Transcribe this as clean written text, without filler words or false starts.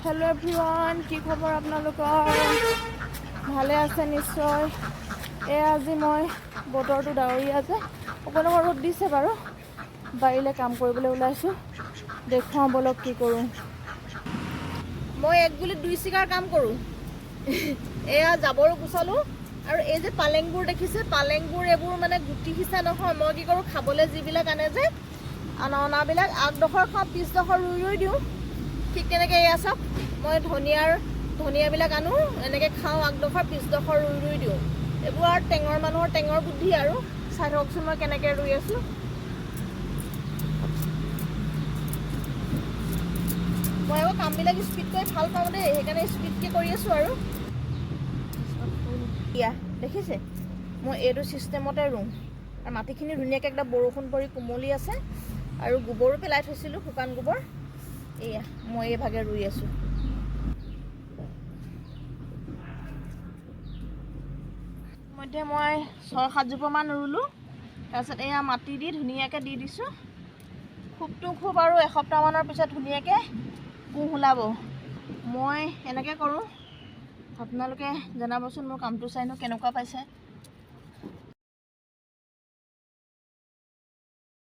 hello everyone কি খবৰ আপোনালোকৰ ভালে আছে নিশ্চয় আজি মই বতৰটো ডাৱৰীয়া আছে অকণমান ৰ'দ দিছে বাৰু বাইলে কাম কৰিবলৈ ওলাইছো দেখুৱাম বলক কি কৰোঁ মই এক গুলিত দুই চিগাৰ কাম কৰোঁ এয়া জাবৰো গুছালো আৰু এই যে পালেংবোৰ দেখিছে পালেংবোৰ এবোৰ মানে গুটি হিচা নহয় মই কি কৰোঁ খাবলৈ যিবিলাক আনে যে অনাবিলাক আগডখৰ খাওঁ পিছডখৰ ৰুই দিওঁ ঠিক তেনেকৈ এয়া চাওক মই ধনিয়াবিলাক আনো এনেকৈ খাওঁ আগডখৰ পিছডখৰ ৰুই দিওঁ এইবোৰ আৰু টেঙৰ মানুহৰ টেঙৰ বুদ্ধি আৰু চাই থাককচোন মই কেনেকৈ ৰুই আছোঁ মই আকৌ কামবিলাক স্পীড কৰি ভাল পাওঁ দেই সেইকাৰণে স্পীডকৈ কৰি আছোঁ আৰু ইয়া দেখিছে মই এইটো ছিষ্টেমতে ৰুওঁ আৰু মাটিখিনি ধুনীয়াকৈ একদম বৰষুণ পৰি কোমলি আছে আৰু গোবৰো পেলাই থৈছিলোঁ শুকান গোবৰ এয়া মই এইভাগে ৰুই আছোঁ মধ্যে মই 6-7 জোপামান ৰুলোঁ তাৰপিছত এয়া মাটি দি ধুনীয়াকৈ দি দিছোঁ খুব আৰু এসপ্তাহমানৰ পিছত ধুনীয়াকৈ কুঁহ ওলাব মই এনেকৈ কৰোঁ আপোনালোকে জনাবচোন মোৰ কামটো চাইনো কেনেকুৱা পাইছে